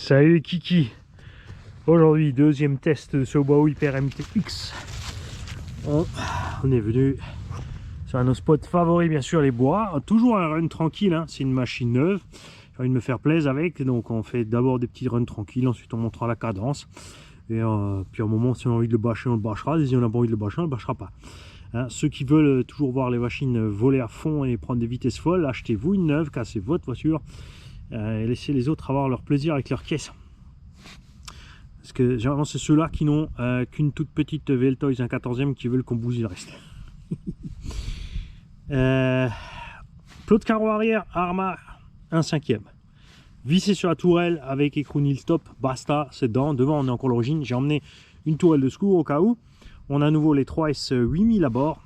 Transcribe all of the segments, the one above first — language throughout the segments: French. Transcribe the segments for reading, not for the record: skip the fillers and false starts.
Salut les kiki. Aujourd'hui deuxième test de Subaru Hyper MTX. On est venu sur un de nos spots favoris, bien sûr, les bois. Toujours un run tranquille, hein. C'est une machine neuve. J'ai envie de me faire plaisir avec, donc on fait d'abord des petits runs tranquilles, ensuite on montrera la cadence. Et puis à un moment, si on a envie de le bâcher, on le bâchera. Et si on n'a pas envie de le bâcher, on ne le bâchera pas. Hein, ceux qui veulent toujours voir les machines voler à fond et prendre des vitesses folles, achetez-vous une neuve, cassez votre voiture et laissez les autres avoir leur plaisir avec leur caisse. Parce que généralement c'est ceux-là qui n'ont qu'une toute petite VL-Toys 1/14e qui veulent qu'on bousille le reste. Plot de carreau arrière, Arma 1/5e. Vissé sur la tourelle avec écrou nil stop, basta, c'est dedans. Devant on est encore l'origine. J'ai emmené une tourelle de secours au cas où. On a à nouveau les 3S 8000 à bord.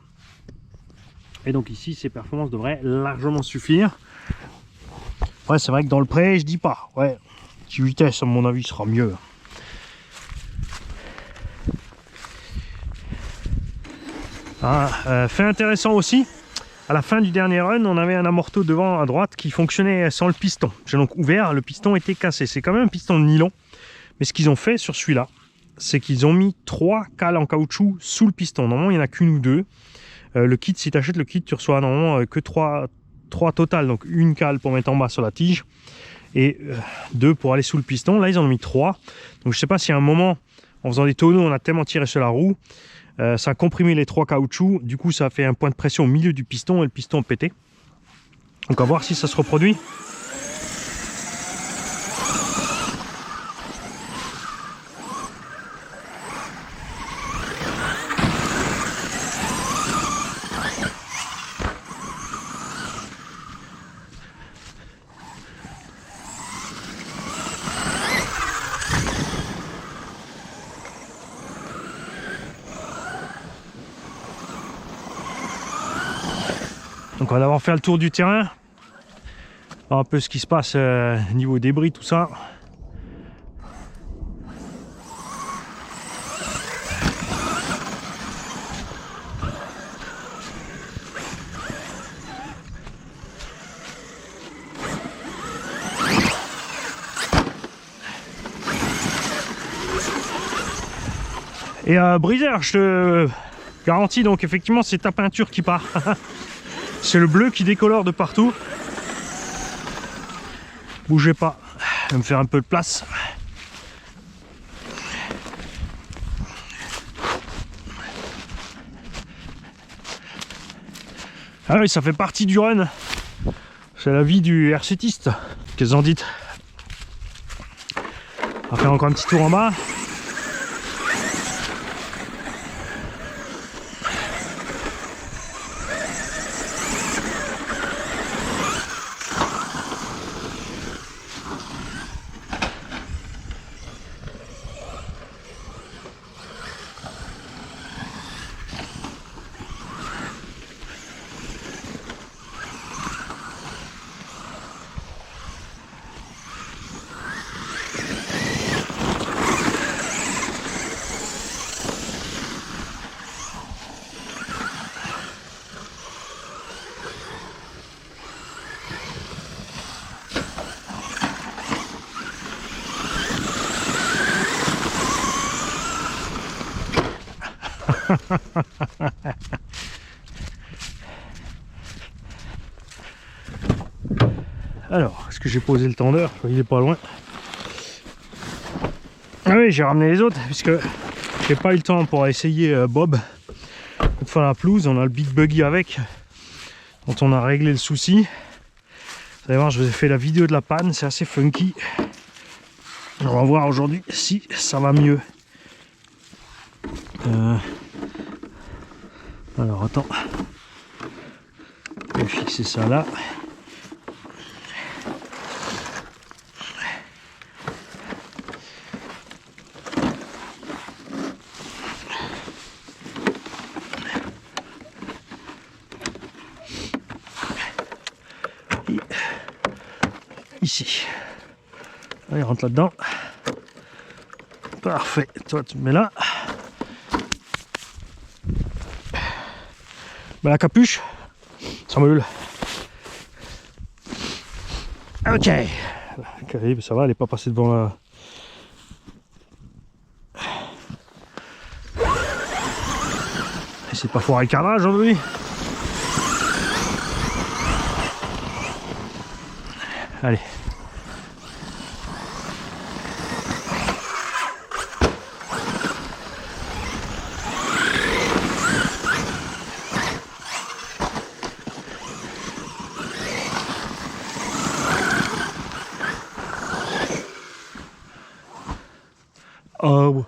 Et donc ici ces performances devraient largement suffire. Ouais, c'est vrai que dans le pré, je dis pas. Ouais, 10 vitesses à mon avis sera mieux. Fait intéressant aussi, à la fin du dernier run, on avait un amorto devant à droite qui fonctionnait sans le piston. J'ai donc ouvert, le piston était cassé. C'est quand même un piston de nylon. Mais ce qu'ils ont fait sur celui-là, c'est qu'ils ont mis 3 cales en caoutchouc sous le piston. Normalement, il n'y en a qu'une ou deux. Le kit, si tu achètes le kit, tu reçois normalement que 3 total. Donc une cale pour mettre en bas sur la tige et 2 pour aller sous le piston. Là, ils en ont mis 3. Donc je sais pas si à un moment, en faisant des tonneaux, on a tellement tiré sur la roue. Ça a comprimé les 3 caoutchoucs, du coup ça a fait un point de pression au milieu du piston et le piston a pété. Donc on va voir si ça se reproduit. Donc on va d'abord faire le tour du terrain, voir un peu ce qui se passe niveau débris, tout ça. Et briseur, je te garantis, donc effectivement c'est ta peinture qui part. C'est le bleu qui décolore de partout. Bougez pas, je vais me faire un peu de place. Ah oui, ça fait partie du run. C'est la vie du RCTiste. Qu'est-ce que vous en dites? On va faire encore un petit tour en bas. Alors, est-ce que j'ai posé le tendeur? Il est pas loin. Ah oui, j'ai ramené les autres puisque j'ai pas eu le temps pour essayer Bob. Pour faire la pelouse, on a le Big Buggy avec, dont on a réglé le souci. Vous allez voir, je vous ai fait la vidéo de la panne, c'est assez funky. On va voir aujourd'hui si ça va mieux. Alors attends, je vais fixer ça là. Et ici, allez, rentre là-dedans. Parfait, toi tu me mets là. Ben, la capuche, ça meule. Ok, ça va, elle n'est pas passée devant Essaye de pas foirer le cadrage aujourd'hui. Allez. Oh.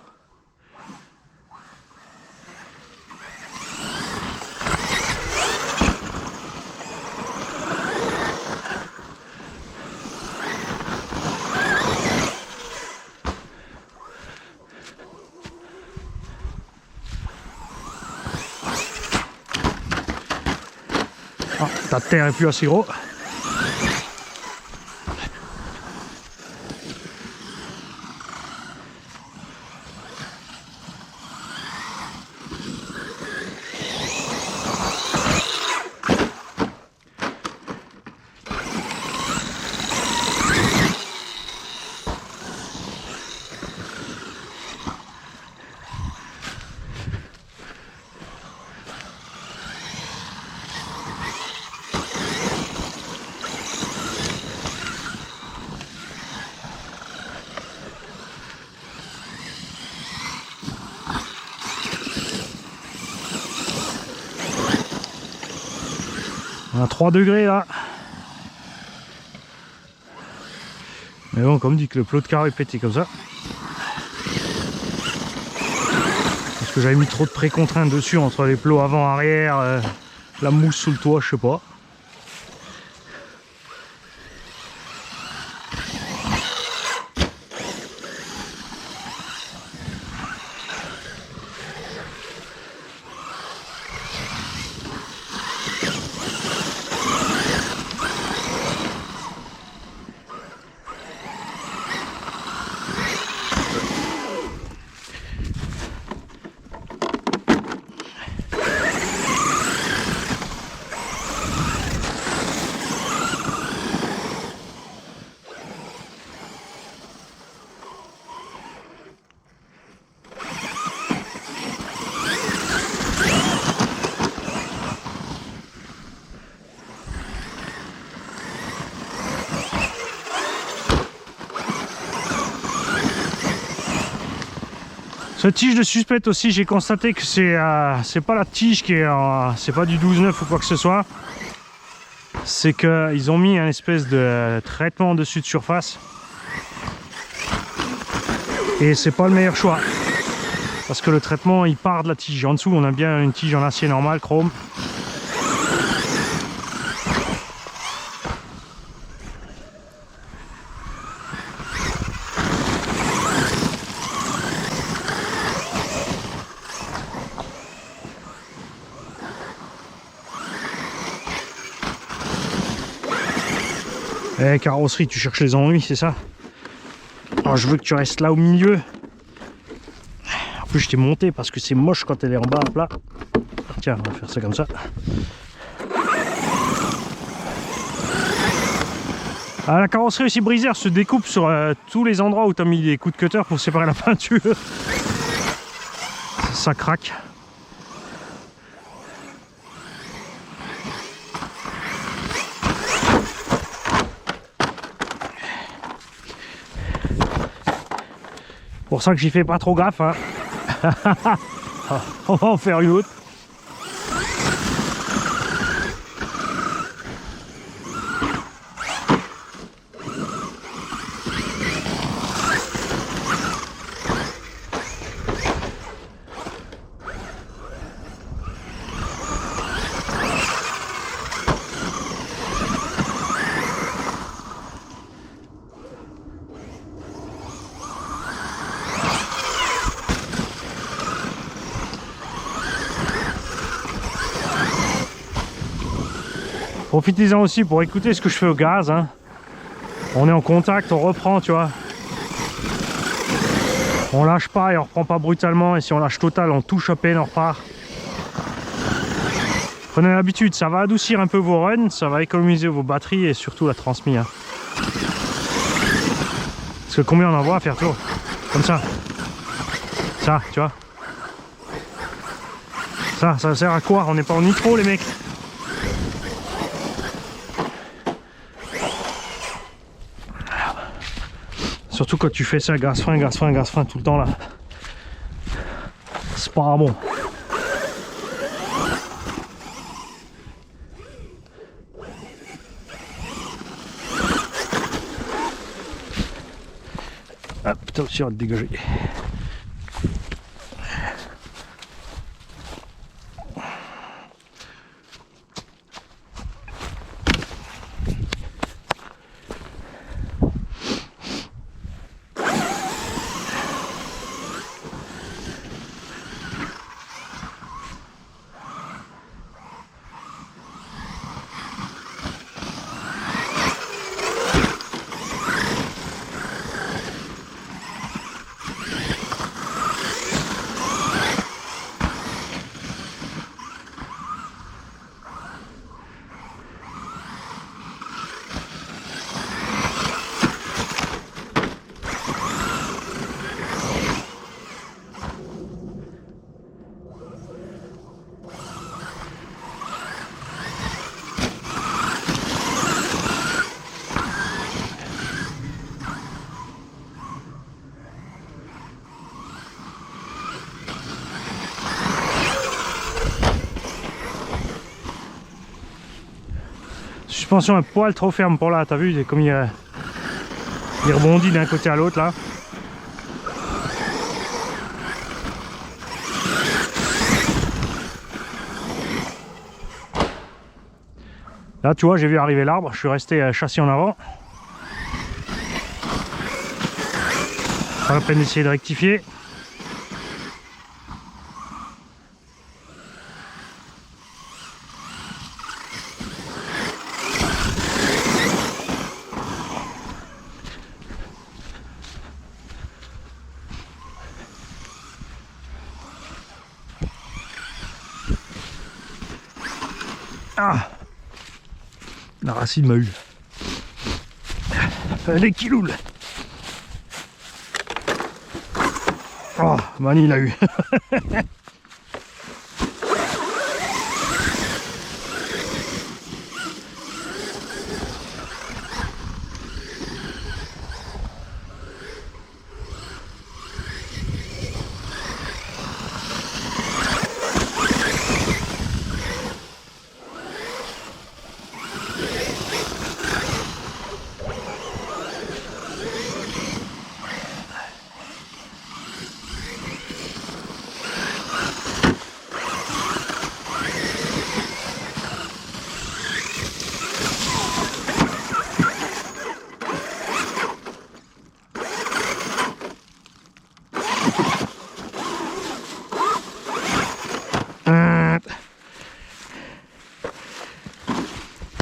Ah, ta terre est plus assez gros. On a 3 degrés là. Mais bon, comme dit que le plot de carreau est pété comme ça. Parce que j'avais mis trop de précontraintes dessus entre les plots avant-arrière, la mousse sous le toit, je sais pas. Cette tige de suspect aussi, j'ai constaté que c'est pas la tige qui est c'est pas du 12-9 ou quoi que ce soit. C'est qu'ils ont mis un espèce de traitement dessus de surface. Et c'est pas le meilleur choix. Parce que le traitement il part de la tige. En dessous on a bien une tige en acier normal, chrome. Eh, carrosserie, tu cherches les ennuis, c'est ça? Alors, je veux que tu restes là au milieu. En plus, je t'ai monté parce que c'est moche quand elle est en bas à plat. Tiens, on va faire ça comme ça. Ah, la carrosserie aussi brisée, elle se découpe sur tous les endroits où tu as mis des coups de cutter pour séparer la peinture. Ça craque. Pour ça que j'y fais pas trop gaffe, hein. On va en faire une autre. Profitez-en aussi pour écouter ce que je fais au gaz, hein. On est en contact, on reprend, tu vois. On lâche pas et on reprend pas brutalement, et si on lâche total, on touche à peine, on repart. Prenez l'habitude, ça va adoucir un peu vos runs, ça va économiser vos batteries et surtout la transmise, hein. Parce que combien on en voit à faire tour comme ça, tu vois. Ça sert à quoi? On n'est pas en nitro les mecs. Surtout quand tu fais ça gaz frein tout le temps là. C'est pas bon. Ah putain, aussi on va te dégager. Suspension un poil trop ferme pour là, t'as vu comme il rebondit d'un côté à l'autre là. Là tu vois, j'ai vu arriver l'arbre, je suis resté châssis en avant. Pas la peine d'essayer de rectifier. Ah, la racine m'a eu. Les kiloules. Oh, Mani l'a eu.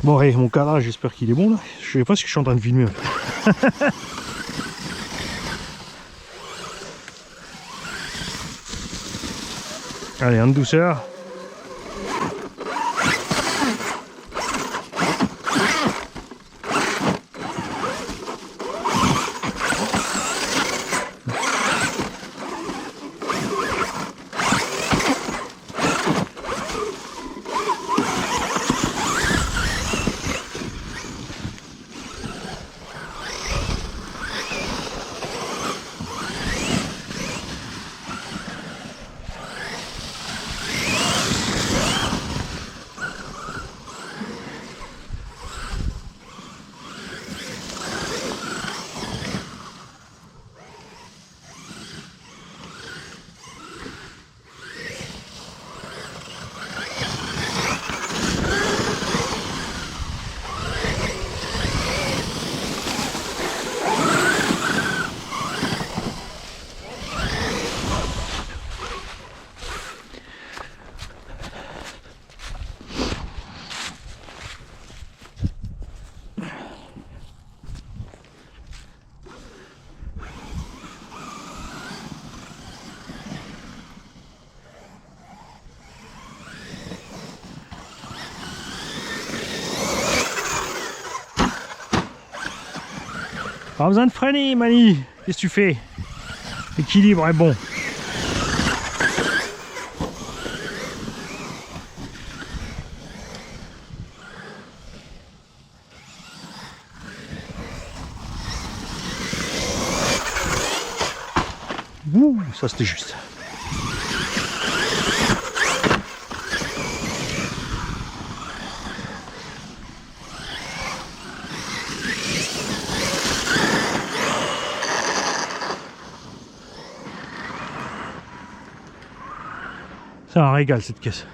Bon, allez, mon cadrage, j'espère qu'il est bon là. Je sais pas ce que je suis en train de filmer. Allez, un de douceur. Pas besoin de freiner, Mani. Qu'est-ce que tu fais? L'équilibre est bon. Ouh, ça c'était juste. C'est un régal cette caisse.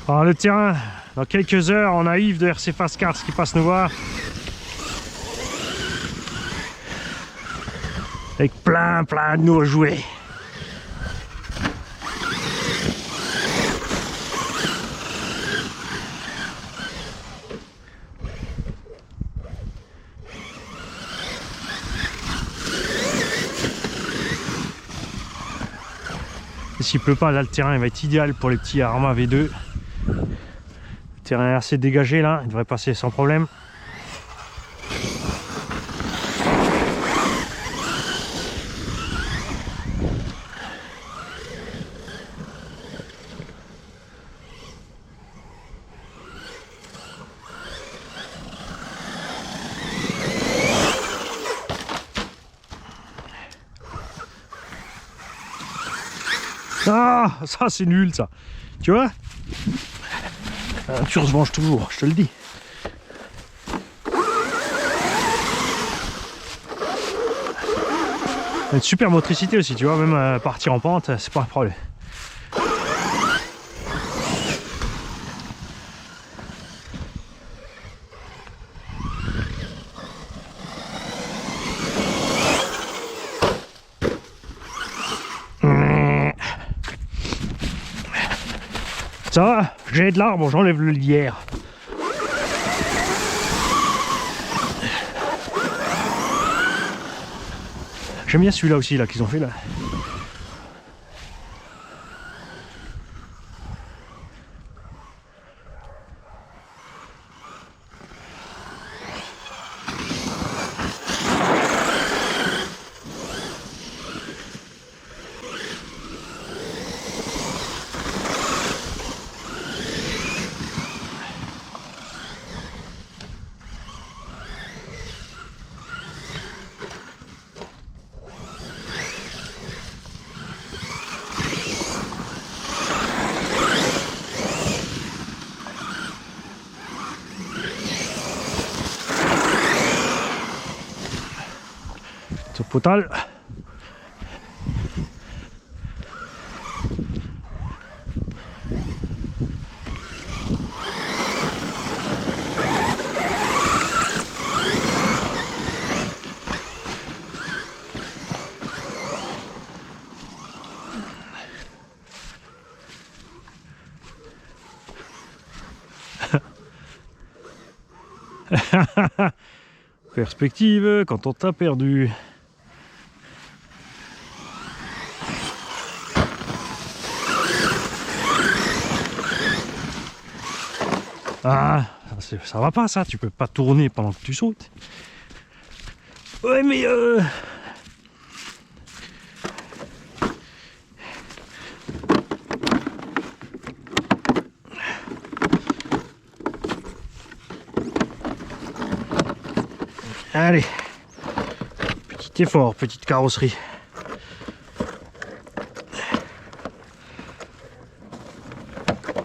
Alors le terrain, dans quelques heures, on a Yves de RC Fast Cars qui passe nous voir. Avec plein de nouveaux jouets. Et s'il pleut pas, là le terrain il va être idéal pour les petits Arma V2. Le terrain est assez dégagé là, il devrait passer sans problème. Ah, ça c'est nul ça. Tu vois? La nature se venge toujours, je te le dis. Une super motricité aussi, tu vois, même partir en pente, c'est pas un problème. Ça va, j'ai de l'arbre, j'enlève le lierre. J'aime bien celui-là aussi là qu'ils ont fait là. Potal. Perspective quand on t'a perdu. Ah, ça va pas ça, tu peux pas tourner pendant que tu sautes. Ouais mais Allez, petit effort, petite carrosserie.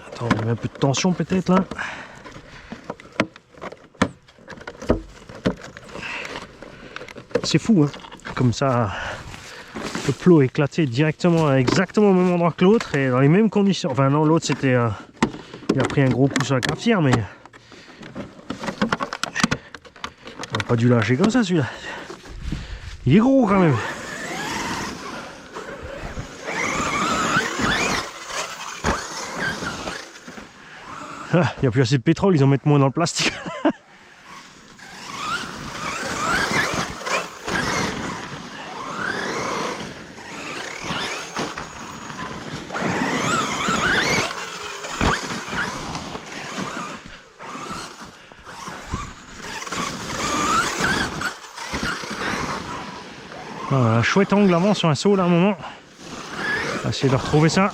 Attends, on met un peu de tension peut-être là. C'est fou, hein, comme ça, le plot est éclaté directement, exactement au même endroit que l'autre et dans les mêmes conditions. Enfin non, l'autre c'était, il a pris un gros coup sur la cafetière, mais on n'a pas dû lâcher comme ça celui-là. Il est gros quand même. Ah, il n'y a plus assez de pétrole, ils en mettent moins dans le plastique. Voilà, un chouette angle avant sur un saut là à un moment. On va essayer de retrouver ça.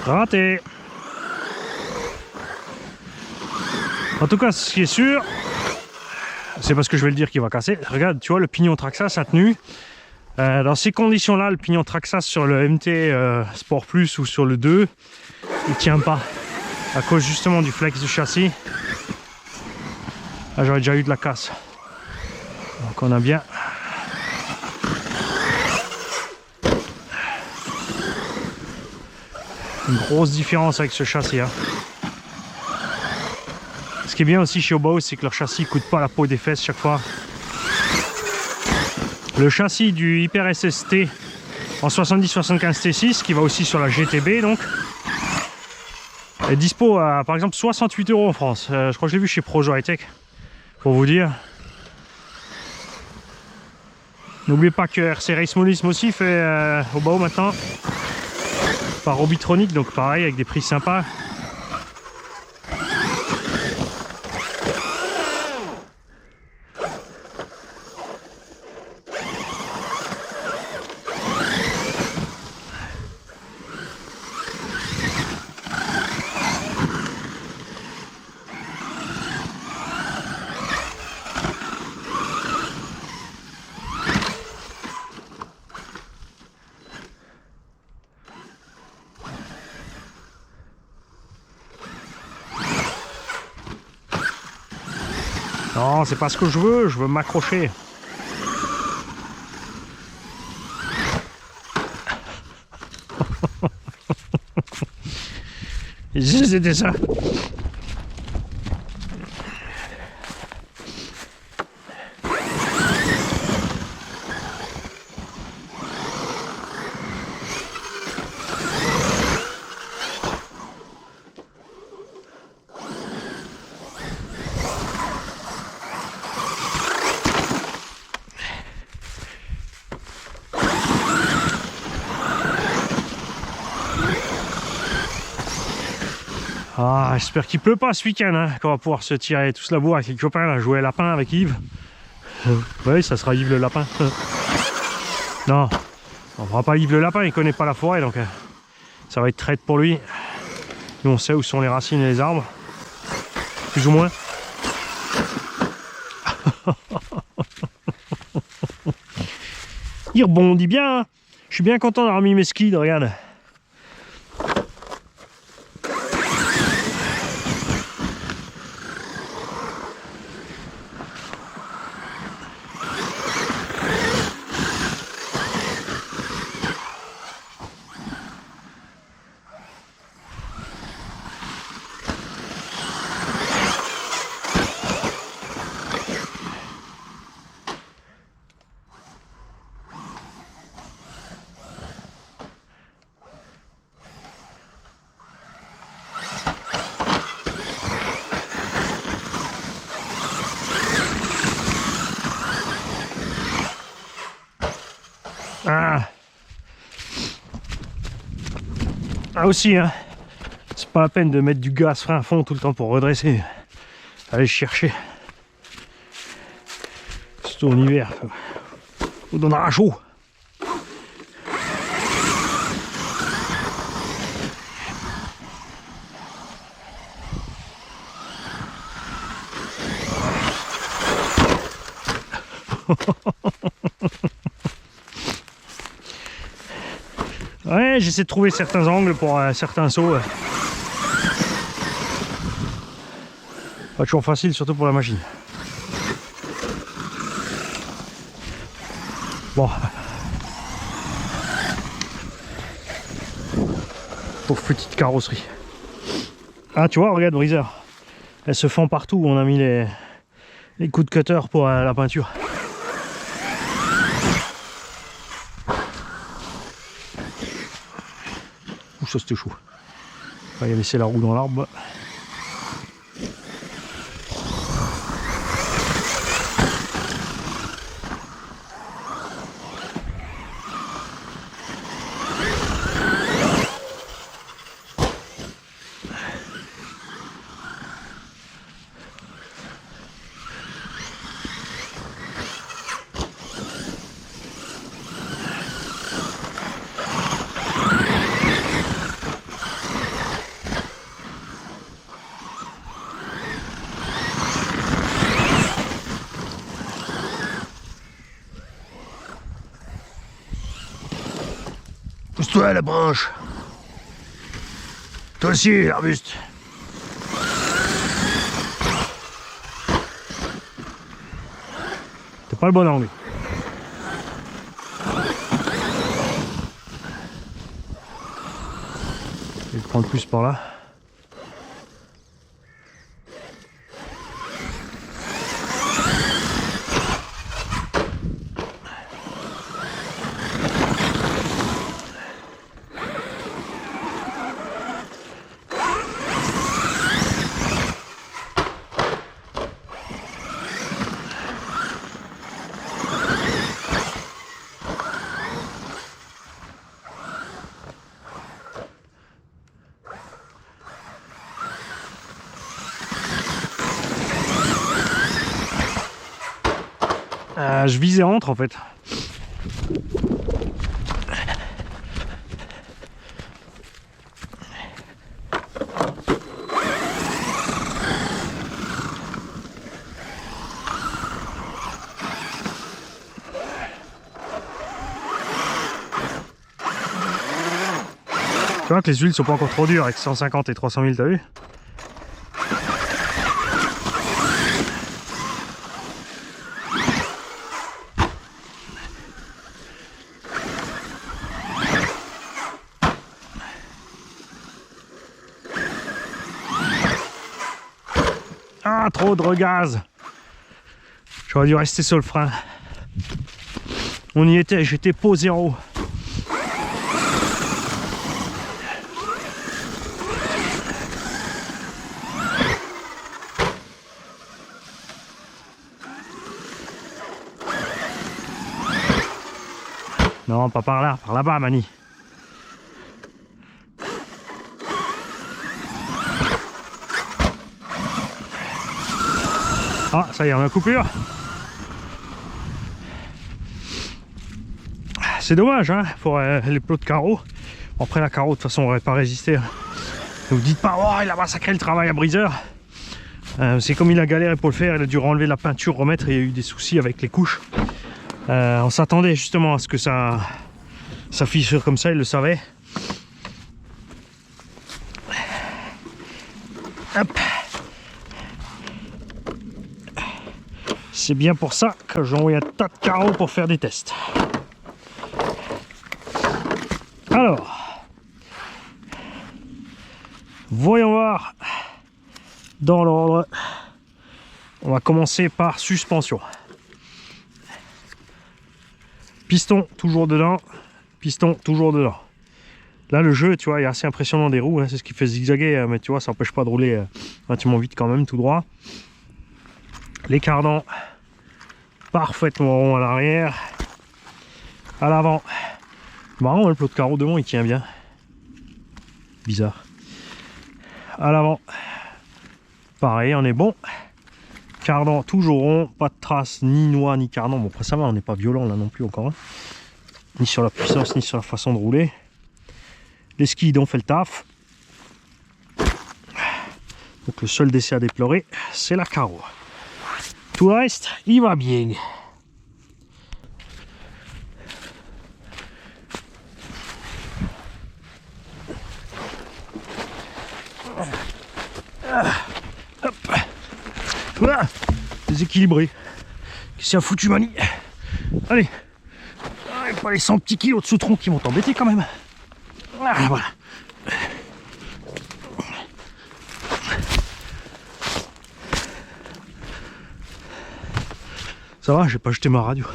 Raté. En tout cas, ce qui est sûr, c'est parce que je vais le dire qu'il va casser. Regarde, tu vois, le pignon Traxxas a tenu. Dans ces conditions-là, le pignon Traxxas sur le MT Sport Plus ou sur le 2, il tient pas. À cause justement du flex du châssis. Là, j'aurais déjà eu de la casse. Donc on a bien. Une grosse différence avec ce châssis. Hein. Ce qui est bien aussi chez Hobaos, c'est que leur châssis ne coûte pas la peau des fesses chaque fois. Le châssis du Hyper SST en 70-75 T6 qui va aussi sur la GTB donc est dispo à par exemple 68 € en France. Je crois que je l'ai vu chez Projo High-Tech pour vous dire. N'oubliez pas que RC Race Monisme aussi fait Hobaos maintenant par Robitronic, donc pareil avec des prix sympas. Non, c'est pas ce que je veux m'accrocher. C'était ça. Ah, j'espère qu'il pleut pas ce week-end, hein, qu'on va pouvoir se tirer tous la bourre avec les copains, là, jouer lapin avec Yves. Oui, ça sera Yves le lapin. Non, on fera pas Yves le lapin, il connaît pas la forêt, donc ça va être traite pour lui. Nous on sait où sont les racines et les arbres, plus ou moins. Il rebondit bien, hein. Je suis bien content d'avoir mis mes skis, regarde. Ah aussi, hein, c'est pas la peine de mettre du gaz frein à fond tout le temps pour redresser. Allez chercher. Surtout en hiver, on donnera chaud. Ouais, j'essaie de trouver certains angles pour certains sauts. Pas toujours facile, surtout pour la machine. Bon. Pauvre petite carrosserie. Ah, tu vois, regarde, briseur. Elle se fend partout où on a mis les coups de cutter pour la peinture. Ouh, ça c'était chaud. On va y laisser la roue dans l'arbre. Pousse-toi la branche. Toi aussi, l'arbuste. T'as pas le bon angle. Je vais le prendre plus par là. Je visais entre en fait. Tu vois que les huiles sont pas encore trop dures avec 150 et 300 000, t'as vu? Ah, trop de regaz. J'aurais dû rester sur le frein. On y était, j'étais pot zéro. Non, pas par là, par là-bas, Mani. Ah, ça y est, on a coupure. C'est dommage, hein, pour les plots de carreaux. Après, la carreau, de toute façon, on n'aurait pas résisté. Ne vous dites pas, oh, il a massacré le travail à briseur. C'est comme il a galéré pour le faire, il a dû enlever la peinture, remettre, et il y a eu des soucis avec les couches. On s'attendait justement à ce que ça fissure comme ça, il le savait. Hop. C'est bien pour ça que j'ai envoyé un tas de carreaux pour faire des tests. Alors, voyons voir dans l'ordre. On va commencer par suspension. Piston toujours dedans, piston toujours dedans. Là le jeu, tu vois, il est assez impressionnant des roues, hein, c'est ce qui fait zigzaguer, mais tu vois, ça n'empêche pas de rouler relativement vite quand même, tout droit. Les cardans parfaitement ronds à l'arrière, à l'avant. Marrant, le plot de carreau devant il tient bien. Bizarre. À l'avant, pareil, on est bon. Cardan toujours rond, pas de traces ni noix ni cardan. Bon après ça va, on n'est pas violent là non plus encore. Hein. Ni sur la puissance ni sur la façon de rouler. Les skids ont fait le taf. Donc le seul décès à déplorer, c'est la carreau. Tout le reste, il va bien. Hop. Voilà. Déséquilibré. Qu'est-ce qu'il a foutu Mani? Allez. Pas les 100 petits kilos de sous-tronc qui vont t'embêter quand même. Ah, voilà. Ça va, j'ai pas jeté ma radio.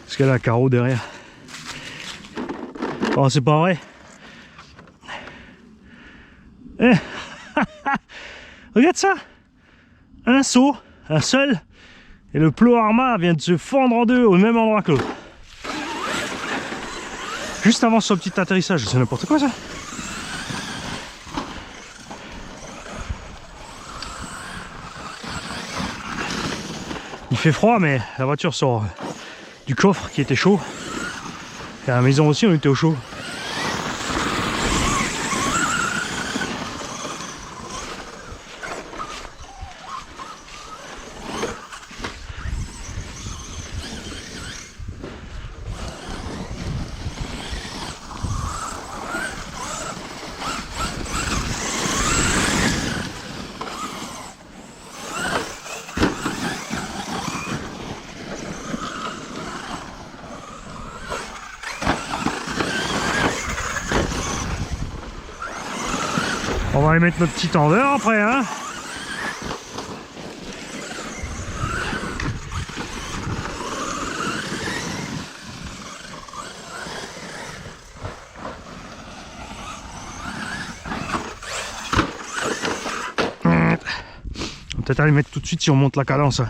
Est-ce qu'elle a un carreau derrière? Oh, c'est pas vrai. Eh. Regarde ça. Un saut, un seul. Et le plot Arma vient de se fendre en deux au même endroit que l'autre. Juste avant son petit atterrissage, c'est n'importe quoi ça. Il fait froid mais la voiture sort du coffre qui était chaud. Et à la maison aussi on était au chaud. On va aller mettre notre petit tendeur après, hein. On va peut-être aller mettre tout de suite si on monte la cadence.